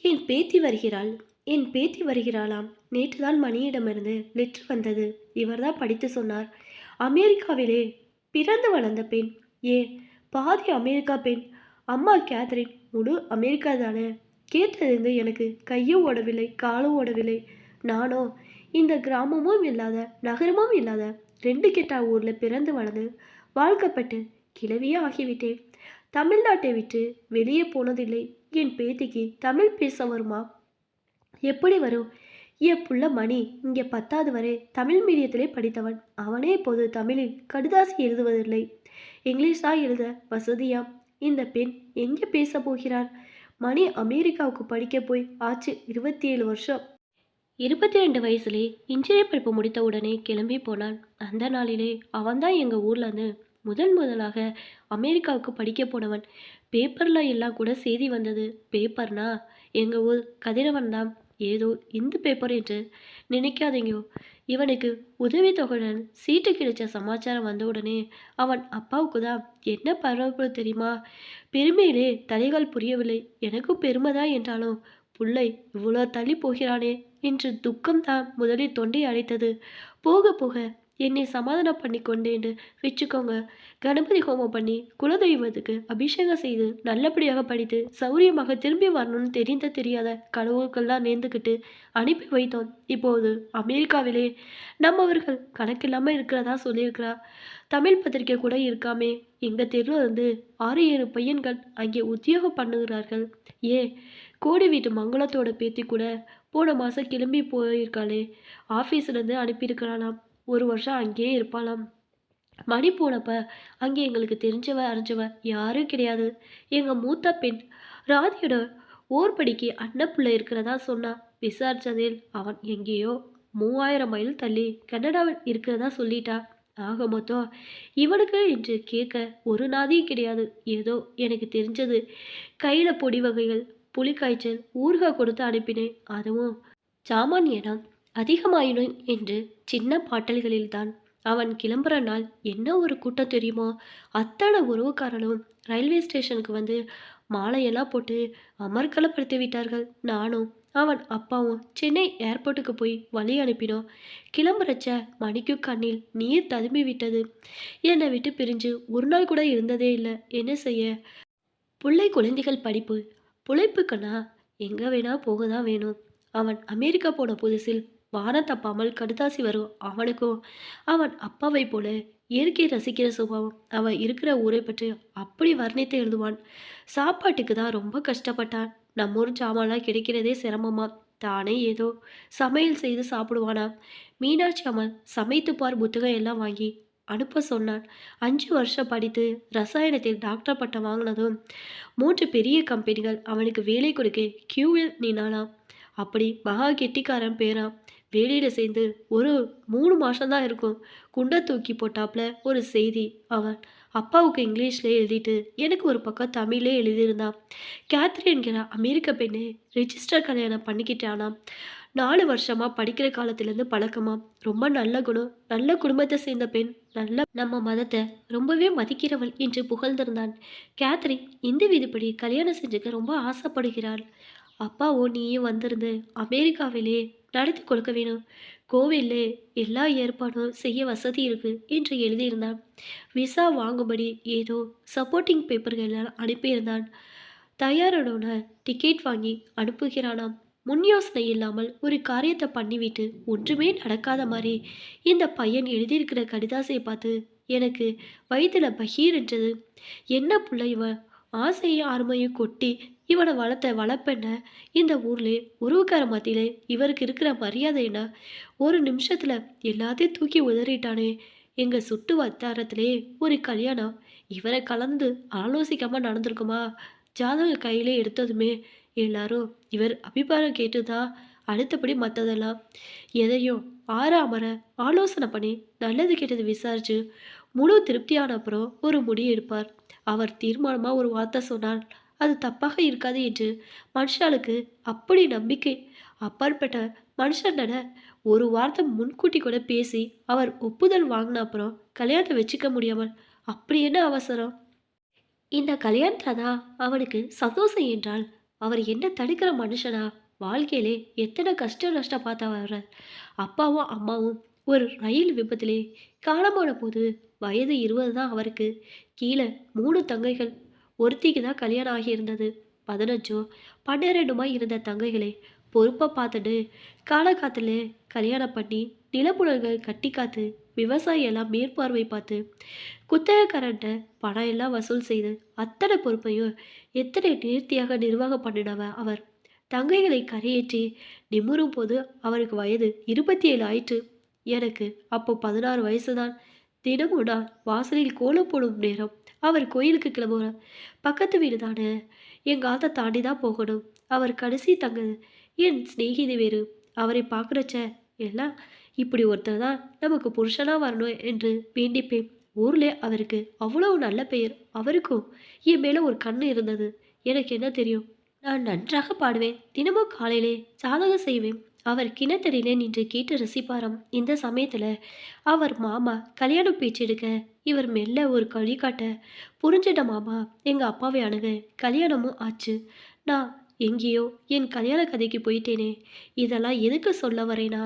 என் பேத்தி வருகிறாள். என் பேத்தி வருகிறாளாம். நேற்றுதான் மணியிடமிருந்து லெட்டர் வந்தது. இவர்தான் படித்து சொன்னார். அமெரிக்காவிலே பிறந்து வளர்ந்த பெண். ஏ, பாதி அமெரிக்கா பெண். அம்மா கேத்தரின் முழு அமெரிக்கா தானே. கேட்டதிருந்து எனக்கு கையும் ஓடவில்லை, காலும் ஓடவில்லை. நானோ இந்த கிராமமும் இல்லாத நகரமும் இல்லாத 2 கெட்டா ஊர்ல பிறந்து வளர்ந்து வாழ்க்கப்பட்டு கிழவியே ஆகிவிட்டேன். தமிழ்நாட்டை விட்டு வெளியே போனதில்லை. என் பேத்திக்கு தமிழ் பேச வருமா? எப்படி வரும்? என் புள்ள மணி இங்கே 10வது வரை தமிழ் மீடியத்திலே படித்தவன். அவனே இப்போது தமிழில் கடிதாசி எழுதுவதில்லை. இங்கிலீஷ் தான் எழுத வசதியாம். இந்த பெண் எங்கே பேச போகிறார்? மணி அமெரிக்காவுக்கு படிக்க போய் ஆச்சு 27 வருஷம். 22 வயசுலே இன்ஜினியர் படிப்பு முடித்த உடனே கிளம்பி போனான். அந்த நாளிலே அவன்தான் எங்கள் ஊர்லேருந்து முதலாக அமெரிக்காவுக்கு படிக்க போனவன். பேப்பர்ல எல்லாம் கூட செய்தி வந்தது. பேப்பர்னா எங்கள் ஊர் கதிரவன் தான். ஏதோ இந்து பேப்பர் என்று நினைக்காதீங்கோ. இவனுக்கு உதவித்தொகையுடன் சீட்டு கிடைச்ச சமாச்சாரம் வந்த உடனே அவன் அப்பாவுக்கு தான் என்ன பரபரப்பு தெரியுமா? பெருமையிலே தலைகள் புரியவில்லை. எனக்கும் பெருமைதான் என்றாலும் புள்ளை இவ்வளோ தள்ளி போகிறானே என்று துக்கம்தான் முதலில் தொண்டை அடைத்தது. போக போக என்னை சமாதானம் பண்ணி கொண்டேன்னு வச்சுக்கோங்க. கணபதி ஹோமம் பண்ணி குலதெய்வத்துக்கு அபிஷேகம் செய்து நல்லபடியாக படித்து சௌரியமாக திரும்பி வரணும்னு தெரியாத கடவுளுக்கெல்லாம் நேர்ந்துக்கிட்டு அனுப்பி வைத்தோம். இப்போது அமெரிக்காவிலே நம்மவர்கள் கணக்கில்லாமல் இருக்கிறதா சொல்லியிருக்கிறா. தமிழ் பத்திரிக்கை கூட இருக்காமே. எங்கள் தெருவில் இருந்து 6-7 பையன்கள் அங்கே உத்தியோகம் பண்ணுகிறார்கள். ஏ, கோடி வீட்டு மங்களத்தோட பேத்தி கூட போன மாதம் கிளம்பி போயிருக்காளே. ஆஃபீஸ்லேருந்து அனுப்பியிருக்கிறாளாம். 1 வருஷம் அங்கேயே இருப்பாளாம். மணி போனப்ப அங்கே எங்களுக்கு தெரிஞ்சவ அறிஞ்சவ யாரும் கிடையாது. எங்கள் மூத்த பெண் ராதியோட ஓர்படிக்கு அன்னப்புள்ள இருக்கிறதா சொன்னா. விசாரிச்சதில் அவன் எங்கேயோ 3000 மைல் தள்ளி கனடாவில் இருக்கிறதா சொல்லிட்டா. ஆக மொத்தம் இவனுக்கு என்று கேட்க ஒரு நாதியும் கிடையாது. ஏதோ எனக்கு தெரிஞ்சது கையில் பொடி வகைகள், புளிக்காய்ச்சல், ஊறுகாய் கொடுத்து அனுப்பினேன். அதுவும் சாமான் இனம் அதிகமாயினும் என்று சின்ன பாட்டல்களில்தான். அவன் கிளம்புற நாள் என்ன ஒரு கூட்டம் தெரியுமோ? அத்தனை உறவுக்காரனும் ரயில்வே ஸ்டேஷனுக்கு வந்து மாலையெல்லாம் போட்டு அமர்க்கலப்படுத்தி விட்டார்கள். நானும் அவன் அப்பாவும் சென்னை ஏர்போர்ட்டுக்கு போய் வழி அனுப்பினோம். கிளம்புறச்ச மணிக்கு கண்ணில் நீர் ததும்பி விட்டது. என்னை விட்டு பிரிஞ்சு ஒரு நாள் கூட இருந்ததே இல்லை. என்ன செய்ய? பிள்ளை குழந்தைகள் படிப்பு புழைப்புக்குன்னா எங்கே வேணா போக தான் வேணும். அவன் அமெரிக்கா போன புதுசில் வானம் தப்பாமல் கடுதாசி வரும். அவனுக்கும் அவன் அப்பாவை போல இயற்கை ரசிக்கிற சுபாவம். அவன் இருக்கிற ஊரை பற்றி அப்படி வர்ணித்து எழுதுவான். சாப்பாட்டுக்கு தான் ரொம்ப கஷ்டப்பட்டான். நம்ம ஊர் சாமான்லாம் கிடைக்கிறதே சிரமமா. தானே ஏதோ சமையல் செய்து சாப்பிடுவானா. மீனாட்சி அம்மா சமைத்து பார் புத்தகம் எல்லாம் வாங்கி அனுப்ப சொன்னான். 5 வருஷம் படித்து ரசாயனத்தில் டாக்டர் பட்டம் வாங்கினதும் 3 பெரிய கம்பெனிகள் அவனுக்கு வேலை கொடுக்க கியூவில் நின்னாலாம். அப்படி மகா கெட்டிக்காரன் பேரான். வேலையில் சேர்ந்து ஒரு 3 மாதம்தான் இருக்கும். குண்டை தூக்கி போட்டாப்புல ஒரு செய்தி. அவன் அப்பாவுக்கு இங்கிலீஷில் எழுதிட்டு எனக்கு ஒரு பக்கம் தமிழ்லே எழுதியிருந்தான். கேத்ரின் என்கிற அமெரிக்க பெண்ணு ரிஜிஸ்டர் கல்யாணம் பண்ணிக்கிட்டானாம். 4 வருஷமாக படிக்கிற காலத்துலேருந்து பழக்கமா. ரொம்ப நல்ல குணம், நல்ல குடும்பத்தை சேர்ந்த பெண், நல்ல நம்ம மதத்தை ரொம்பவே மதிக்கிறவள் என்று புகழ்ந்திருந்தான். கேத்ரின் இந்து விதிப்படி கல்யாணம் செஞ்சுக்க ரொம்ப ஆசைப்படுகிறாள். அப்பாவோ நீயும் வந்திருந்து அமெரிக்காவிலே நடத்தி கொடுக்க வேணும். கோவிலில் எல்லா ஏற்பாடும் செய்ய வசதி இருக்கு என்று எழுதியிருந்தான். விசா வாங்கும்படி ஏதோ சப்போர்ட்டிங் பேப்பர்கள் எல்லாம் அனுப்பியிருந்தான். தயாரோட டிக்கெட் வாங்கி அனுப்புகிறானாம். முன் யோசனை இல்லாமல் ஒரு காரியத்தை பண்ணிவிட்டு ஒன்றுமே நடக்காத மாதிரி இந்த பையன் எழுதியிருக்கிற கடிதாசையை பார்த்து எனக்கு வயிற்றுல பகீர் என்றது. என்ன புள்ள இவன் ஆசையும் ஆர்மையும் கொட்டி இவனை வளர்த்த வளர்ப்பென்ன? இந்த ஊர்லே உறவுக்கார மத்தியிலே இவருக்கு இருக்கிற மரியாதை என்ன? ஒரு நிமிஷத்துல எல்லாத்தையும் தூக்கி உதறிட்டானே. எங்க சுட்டு வட்டாரத்திலே ஒரு கல்யாணம் இவரை கலந்து ஆலோசிக்காம நடந்திருக்குமா? ஜாதக கையிலே எடுத்ததுமே எல்லாரும் இவர் அபிப்பிராயம் கேட்டுதான் அடுத்தபடி மற்றதெல்லாம் எதையும் ஆறாமற ஆலோசனை பண்ணி நல்லது கெட்டது விசாரிச்சு முழு திருப்தியான அப்புறம் ஒரு முடிவு எடுப்பார். அவர் தீர்மானமா ஒரு வார்த்தை சொன்னார். அது தப்பாக இருக்காது என்று மனுஷாளுக்கு அப்படி நம்பிக்கை. அப்பாற்பட்ட மனுஷனோட ஒரு வார்த்தை முன்கூட்டி கூட பேசி அவர் ஒப்புதல் வாங்கின அப்புறம் கல்யாணத்தை வச்சுக்க முடியாமல் அப்படி என்ன அவசரம்? இந்த கல்யாணத்துல தான் அவனுக்கு சந்தோஷம் என்றால் அவர் என்ன தடுக்கிற மனுஷனா? வாழ்க்கையிலே எத்தனை கஷ்ட நஷ்டம் பார்த்தவரு. அப்பாவும் அம்மாவும் ஒரு ரயில் விபத்திலே காலமான போது வயது 20 தான் அவருக்கு. கீழே 3 தங்கைகள். ஒருத்திக்கு தான் கல்யாணம் ஆகியிருந்தது. 15ஓ 12மா இருந்த தங்கைகளை பொறுப்பா பார்த்துட்டு காலகாத்துல கல்யாணம் பண்ணி நிலப்புலன்கள் கட்டி காத்து விவசாயி எல்லாம் மேற்பார்வை பார்த்து குத்தகைக்காரன்ட்ட பணம் எல்லாம் வசூல் செய்து அத்தனை பொறுப்பையும் எத்தனை நேர்த்தியாக நிர்வாகம் பண்ணினவ அவர். தங்கைகளை கரையேற்றி நிமிரும் போது அவருக்கு வயது 27 ஆயிற்று. எனக்கு அப்போ 16 வயசுதான். தினமும் நான் வாசலில் கோலம் போடும் நேரம் அவர் கோயிலுக்கு கிளம்புவார். பக்கத்து வீடு தானே, எங்கள் ஆத்தை தாண்டி தான் போகணும். அவர் கடைசி தங்கது என் சிநேகிதி வேறு. அவரை பார்க்குறச்ச எல்லாம் இப்படி ஒருத்தர் தான் நமக்கு புருஷனாக வரணும் என்று வேண்டிப்பேன். ஊர்ல அவருக்கு அவ்வளவு நல்ல பெயர். அவருக்கும் என் மேலே ஒரு கண்ணு இருந்தது. எனக்கு என்ன தெரியும்? நான் நன்றாக பாடுவேன். தினமும் காலையிலே சாதகம் செய்வேன். அவர் கிணத்தடியிலே நின்று கேட்டு ரசிப்பாராம். இந்த சமயத்தில் அவர் மாமா கல்யாணம் பேச்சு எடுக்க இவர் மெல்ல ஒரு கழி காட்ட, புரிஞ்சிட்ட மாமா எங்கள் அப்பாவை அணுக கல்யாணமும் ஆச்சு. நான் எங்கேயோ என் கல்யாண கதைக்கு போயிட்டேனே. இதெல்லாம் எதுக்கு சொல்ல வரேனா,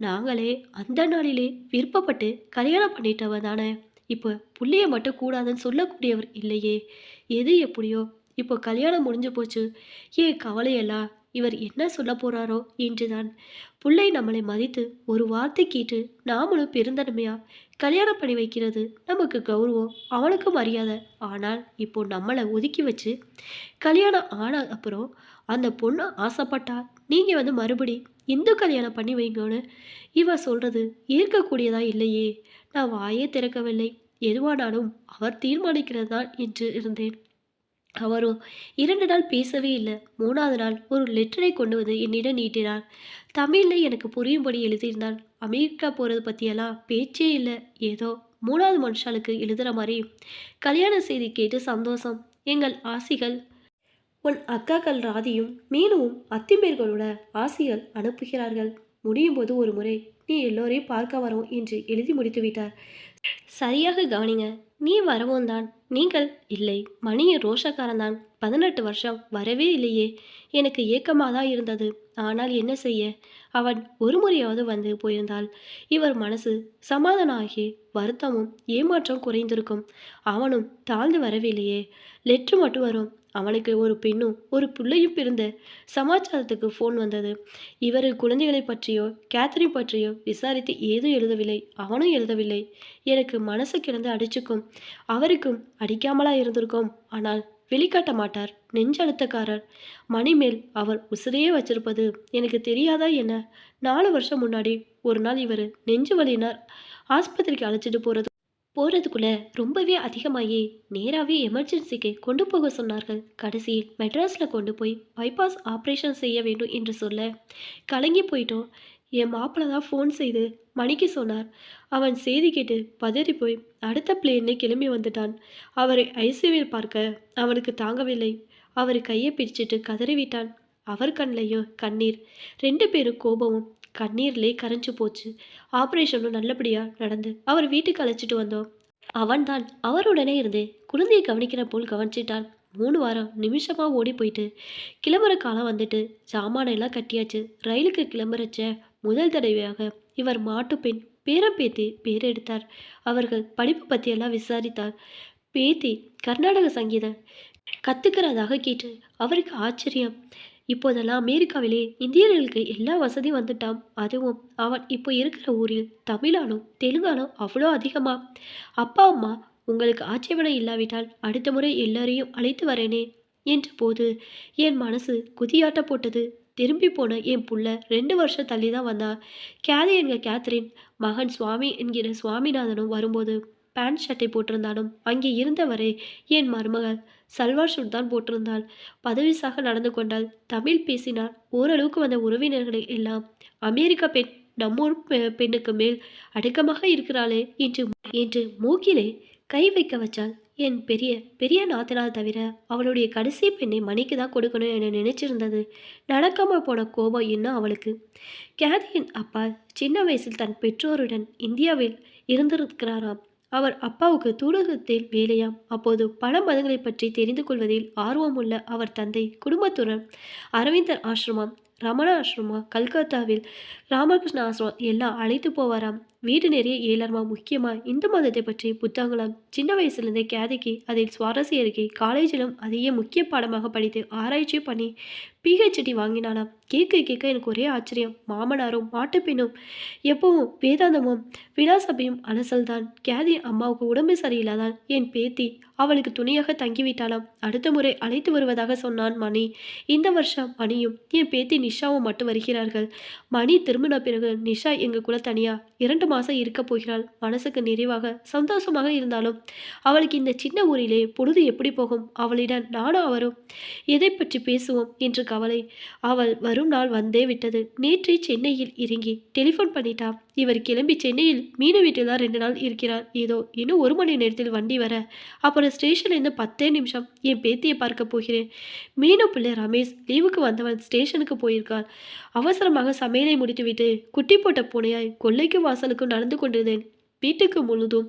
நாங்களே அந்த நாளிலே விருப்பப்பட்டு கல்யாணம் பண்ணிட்டவ தானே. இப்போ புள்ளைய மட்டும் கூடாதுன்னு சொல்லக்கூடியவர் இல்லையே. எது எப்படியோ இப்போ கல்யாணம் முடிஞ்சு போச்சு. ஏன் கவலையெல்லாம் இவர் என்ன சொல்ல போறாரோ என்றுதான். புள்ளை நம்மளை மதித்து ஒரு வார்த்தை கேட்டு நாமளும் பெருந்தன்மையா கல்யாணம் பண்ணி வைக்கிறது நமக்கு கௌரவம், அவனுக்கு மரியாதை. ஆனால் இப்போ நம்மளை ஒதுக்கி வச்சு கல்யாணம் ஆன அப்புறம் அந்த பொண்ணு ஆசைப்பட்டா நீங்க மறுபடி இந்து கல்யாணம் பண்ணி வைங்கன்னு இவ சொல்றது ஏற்கக்கூடியதா இல்லையே. நான் வாயே திறக்கவில்லை. எதுவானாலும் அவர் தீர்மானிக்கிறது தான் என்று இருந்தேன். அவரும் 2 நாள் பேசவே இல்லை. 3வது நாள் ஒரு லெட்டரை கொண்டு வந்து என்னிடம் நீட்டினார். தமிழில் எனக்கு புரியும்படி எழுதியிருந்தார். அமெரிக்கா போகிறது பற்றியெல்லாம் பேச்சே இல்லை. ஏதோ 3வது மனுஷாளுக்கு எழுதுகிற மாதிரி. கல்யாண செய்தி கேட்டு சந்தோஷம். எங்கள் ஆசிகள் உன் அக்காக்கள் ராதியும் மீனுவும் அத்திம்பேர்களோட ஆசிகள் அனுப்புகிறார்கள். முடியும் போது ஒரு முறை நீ எல்லோரையும் பார்க்க வரோம் என்று எழுதி முடித்து விட்டார். சரியாக கவனிங்க. நீ வரவும் தான். நீங்கள் இல்லை. மணியின் ரோஷக்காரன்தான். 18 வருஷம் வரவே இல்லையே. எனக்கு ஏக்கமாக தான் இருந்தது. ஆனால் என்ன செய்ய, அவன் ஒரு முறையாவது வந்து போயிருந்தால் இவர் மனசு சமாதானம் ஆகி வருத்தமும் ஏமாற்றம் குறைந்திருக்கும். அவனும் தாழ்ந்து வரவில்லையே. லெட்ரு மட்டும் வரும். அவனுக்கு ஒரு பெண்ணும் ஒரு பிள்ளையும் பிறந்த சமாச்சாரத்துக்கு ஃபோன் வந்தது. இவர் குழந்தைகளை பற்றியோ கேத்ரின் பற்றியோ விசாரித்து ஏதும் எழுதவில்லை. அவனும் எழுதவில்லை. எனக்கு மனசு கிடந்து அடிச்சுக்கும். அவருக்கும் அடிக்காமலா இருந்திருக்கும். ஆனால் வெளிக்காட்ட மாட்டார். நெஞ்சழுத்தக்காரர். மணிமேல் அவர் உசிரையே வச்சிருப்பது எனக்கு தெரியாதா என்ன? 4 வருஷம் முன்னாடி ஒரு நாள் இவர் நெஞ்சு வலியினார். ஆஸ்பத்திரிக்கு அழைச்சிட்டு போகிறதுக்குள்ள ரொம்பவே அதிகமாகி நேராகவே எமர்ஜென்சிக்கு கொண்டு போக சொன்னார்கள். கடைசியில் மெட்ராஸில் கொண்டு போய் பைபாஸ் ஆப்ரேஷன் செய்ய வேண்டும் என்று சொல்ல கலங்கி போயிட்டோம். என் மாப்பிள்ளை தான் ஃபோன் செய்து மணிக்கு சொன்னார். அவன் செய்தி கேட்டு பதறி போய் அடுத்த பிளேன்னே கிளம்பி வந்துட்டான். அவரை ஐசியூவில் பார்க்க அவனுக்கு தாங்கவில்லை. அவர் கையை பிடிச்சிட்டு கதறிவிட்டான். அவர் கண்ணிலையும் கண்ணீர். 2 பேரும் கோபமும் கண்ணீர்லே கரைஞ்சு போச்சு. ஆப்ரேஷனும் நல்லபடியாக நடந்து அவர் வீட்டுக்கு அழைச்சிட்டு வந்தோம். அவன்தான் அவருடனே இருந்து குழந்தையை கவனிக்கிற போல் கவனிச்சிட்டான். 3 வாரம் நிமிஷமாக ஓடி போயிட்டு கிளம்புற காலம் வந்துட்டு சாமானெல்லாம் கட்டியாச்சு. ரயிலுக்கு கிளம்புறச்ச முதல் தடவையாக இவர் மாட்டுப்பெண் பேரம்பேத்தி பேர் எடுத்தார். அவர்கள் படிப்பு பற்றியெல்லாம் விசாரித்தார். பேத்தி கர்நாடக சங்கீதம் கற்றுக்கிறதாக கேட்டு அவருக்கு ஆச்சரியம். இப்போதெல்லாம் அமெரிக்காவிலே இந்தியர்களுக்கு எல்லா வசதியும் வந்துட்டான். அதுவும் அவன் இப்போ இருக்கிற ஊரில் தமிழாலும் தெலுங்காலும் அவ்வளோ அதிகமா. அப்பா அம்மா உங்களுக்கு ஆட்சேபனை இல்லாவிட்டால் அடுத்த முறை எல்லாரையும் அழைத்து வரேனே என்ற போது என் மனசு குதியாட்ட போட்டது. திரும்பி போன என் புள்ள 2 வருஷம் தள்ளி தான் வந்தா. கேதி என்கிற கேத்ரின் மகன் சுவாமி என்கிற சுவாமிநாதனும் வரும்போது பேண்ட் ஷர்ட்டை போட்டிருந்தாலும் அங்கே இருந்தவரை என் மருமகள் சல்வார் ஷூட் தான் போட்டிருந்தாள். பதவிசாக நடந்து கொண்டாள். தமிழ் பேசினார். ஓரளவுக்கு வந்த உறவினர்களை எல்லாம் அமெரிக்க பெண் நம்மூர் பெண்ணுக்கு மேல் அடக்கமாக இருக்கிறாளே என்று மூக்கிலே கை வைக்க வச்சாள். என் பெரிய பெரிய நாத்தனார் தவிர அவளுடைய கடைசி பெண்ணை மணிக்கு தான் கொடுக்கணும் என நினைச்சிருந்தது. நடக்காமல் போன கோபம் இன்னும் அவளுக்கு. கேதியின் அப்பா சின்ன வயசில் தன் பெற்றோருடன் இந்தியாவில் இருந்திருக்கிறாராம். அவர் அப்பாவுக்கு தூதரகத்தில் வேலையாம். அப்போது பல மதங்களைப் பற்றி தெரிந்து கொள்வதில் ஆர்வமுள்ள அவர் தந்தை குடும்பத்துடன் அரவிந்தர் ஆசிரமம், ரமண ஆசிரமம், கல்கத்தாவில் ராமகிருஷ்ண ஆசிரமம் எல்லாம் அழைத்து போவாராம். வீடு நிறைய ஏழாமா. முக்கியமா இந்து மதத்தை பற்றி புத்தகங்களாம். சின்ன வயசுலேருந்தே கேதிக்கு அதில் சுவாரஸ்யம் இருக்கு. காலேஜிலும் அதையே முக்கிய பாடமாக படித்து ஆராய்ச்சி பண்ணி பிஹெச்டி வாங்கினாலாம். கேட்க கேட்க எனக்கு ஒரே ஆச்சரியம். மாமனாரும் மாட்டுப்பெண்ணும் எப்பவும் வேதாந்தமும் விலாசபையும் அலசல்தான். கேதி அம்மாவுக்கு உடம்பு சரியில்லாதான் என் பேத்தி அவளுக்கு துணையாக தங்கிவிட்டாளாம். அடுத்த முறை அழைத்து வருவதாக சொன்னான் மணி. இந்த வருஷம் மணியும் என் பேத்தி நிஷாவும் மட்டும் வருகிறார்கள். மணி திரும்பின பிறகு நிஷா எங்க கூட தனியா 2 மாசம் இருக்க போகிறாள். மனசுக்கு நிறைவாக சந்தோஷமாக இருந்தாலும் அவளுக்கு இந்த சின்ன ஊரிலே பொழுது எப்படி போகும்? அவளிடம் நானும் அவரும் எதை பற்றி பேசுவோம் என்று கவலை. அவள் வரும் நாள் வந்தே விட்டது. நேற்றே சென்னையில் இறங்கி டெலிஃபோன் பண்ணிட்டா. இவர் கிளம்பி சென்னையில் மீனு வீட்டில் தான் 2 நாள் இருக்கிறார். ஏதோ இன்னும் 1 மணி நேரத்தில் வண்டி வர. அப்புறம் ஸ்டேஷன்லேருந்து 10 நிமிஷம் என் பேத்தியை பார்க்க போகிறேன். மீனு பிள்ளை ரமேஷ் லீவுக்கு வந்தவன் ஸ்டேஷனுக்கு போயிருக்கான். அவசரமாக சமையலை முடித்துவிட்டு குட்டி போட்ட பூனையாய் கொல்லைக்கு வாசலுக்கு நடந்து கொண்டிருந்தேன். வீட்டுக்கு முழுதும்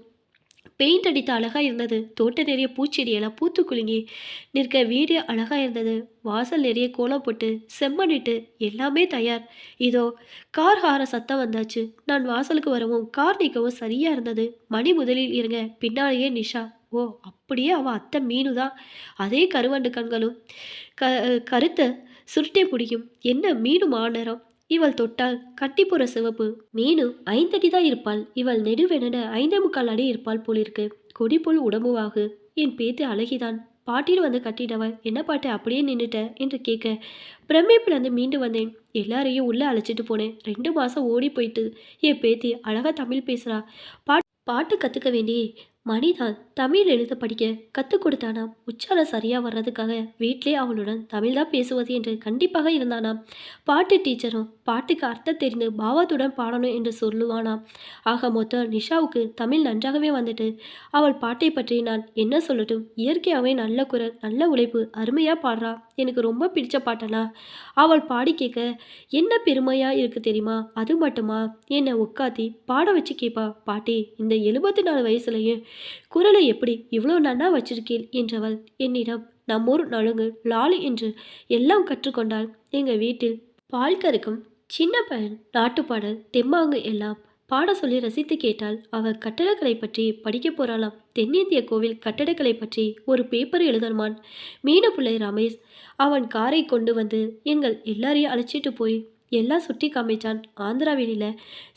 பெயிண்ட் அடித்து அழகா இருந்தது. தோட்ட நிறைய பூச்செடியெல்லாம் பூத்து குலுங்கி நிற்க வீடு அழகா இருந்தது. வாசல் நிறைய கோலம் போட்டு செம்மண்ணிட்டு எல்லாமே தயார். இதோ கார் ஹார சத்தம் வந்தாச்சு. நான் வாசலுக்கு வரவும் கார் நிற்கவும் சரியா இருந்தது. மணி முதலில் இருங்க, பின்னாலேயே நிஷா. ஓ, அப்படியே அவ அத்தை மீனு தான். அதே கருவண்டு கண்களும் கருத்த சுருட்டை முடியும். என்ன மீனு மாநேரம். இவள் தொட்டால் கட்டிப்புற சிவப்பு. மீனு 5 அடி தான் இருப்பாள். இவள் நெடுவெனட 5.25 அடி இருப்பாள் போலிருக்கு. கொடி போல் உடம்புவாகு. என் பேத்து அழகிதான். பாட்டியில் வந்து கட்டிடவள். என்ன பாட்டு அப்படியே நின்றுட்ட என்று கேட்க பிரமிப்பிலிருந்து மீண்டு வந்தேன். எல்லாரையும் உள்ளே அழைச்சிட்டு போனேன். 2 மாசம் ஓடி போயிட்டு என் பேத்தி அழகா தமிழ் பேசுறா. பாட்டு கற்றுக்க வேண்டி மணிதான் தமிழ் எழுத படிக்க கற்றுக் கொடுத்தானாம். உச்சாரம் சரியாக வர்றதுக்காக வீட்டிலே அவளுடன் தமிழ் தான் பேசுவது என்று கண்டிப்பாக இருந்தானாம். பாட்டு டீச்சரும் பாட்டுக்கு அர்த்தம் தெரிந்து பாவத்துடன் பாடணும் என்று சொல்லுவானாம். ஆக மொத்தம் நிஷாவுக்கு தமிழ் நன்றாகவே வந்துட்டு. அவள் பாட்டை பற்றி நான் என்ன சொல்லட்டும்? இயற்கையாகவே நல்ல குரல், நல்ல உழைப்பு, அருமையாக பாடுறா. எனக்கு ரொம்ப பிடிச்ச பாட்டனா அவள் பாடி கேட்க என்ன பெருமையாக இருக்குது தெரியுமா? அது மட்டுமா என்னை உட்காத்தி பாட வச்சு கேட்பா. பாட்டி, இந்த 74 வயசுலையும் குரலை எப்படி இவ்வளோ நன்னா வச்சிருக்கேள் என்றவள் என்னிடம் நம்மூர் நலுங்கு லாலி என்று எல்லாம் கற்றுக்கொண்டாள். எங்கள் வீட்டில் பால் கறக்கும் சின்ன பையன் நாட்டுப்பாடல் தெம்மாங்கு எல்லாம் பாட சொல்லி ரசித்து கேட்டாள். அவள் கட்டடக்கலை பற்றி படிக்க போறாளாம். தென்னிந்திய கோவில் கட்டடக்கலை பற்றி ஒரு பேப்பர் எழுதணுமான். மீனப்பிள்ளை ரமேஷ் அவன் காரை கொண்டு வந்து எங்கள் எல்லாரையும் அழைச்சிட்டு போய் எல்லாம் சுற்றி காமிச்சான். ஆந்திராவில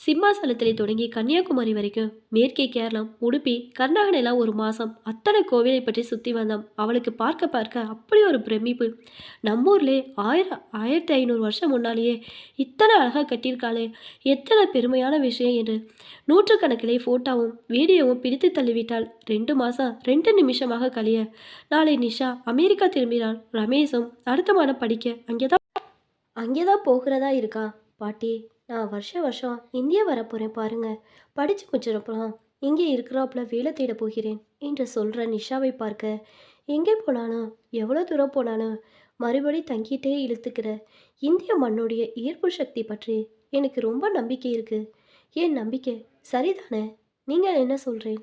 சிம்மாசலத்திலே தொடங்கி கன்னியாகுமரி வரைக்கும், மேற்கே கேரளம், உடுப்பி, கர்நாடகம் எல்லாம் 1 மாதம் அத்தனை கோவிலை பற்றி சுற்றி வந்தோம். அவளுக்கு பார்க்க பார்க்க அப்படி ஒரு பிரமிப்பு. நம்மூர்லே 1500 வருஷம் முன்னாலேயே இத்தனை அழகாக கட்டியிருக்காளே, எத்தனை பெருமையான விஷயம் என்று நூற்றுக்கணக்கிலே ஃபோட்டோவும் வீடியோவும் பிடித்து தள்ளிவிட்டாள். 2 மாதம் 2 நிமிஷமாக கழிய நாளை நிஷா அமெரிக்கா திரும்பினாள். ரமேஷும் அடுத்த மாதம் படிக்க அங்கேதான் போகிறதா இருக்கா. பாட்டி, நான் வருஷம் இந்தியா வரப்போகிறேன் பாருங்க. படித்து முடிச்சிடப்பலாம் இங்கே இருக்கிறாப்புல வேலை தேட போகிறேன் என்று சொல்கிற நிஷாவை பார்க்க எங்கே போனாலும் எவ்வளோ தூரம் போனாலும் மறுபடி தங்கிட்டே இழுத்துக்கிற இந்திய மண்ணுடைய ஈர்ப்பு சக்தி பற்றி எனக்கு ரொம்ப நம்பிக்கை இருக்குது. என் நம்பிக்கை சரிதானே? நீங்கள் என்ன சொல்கிறேன்?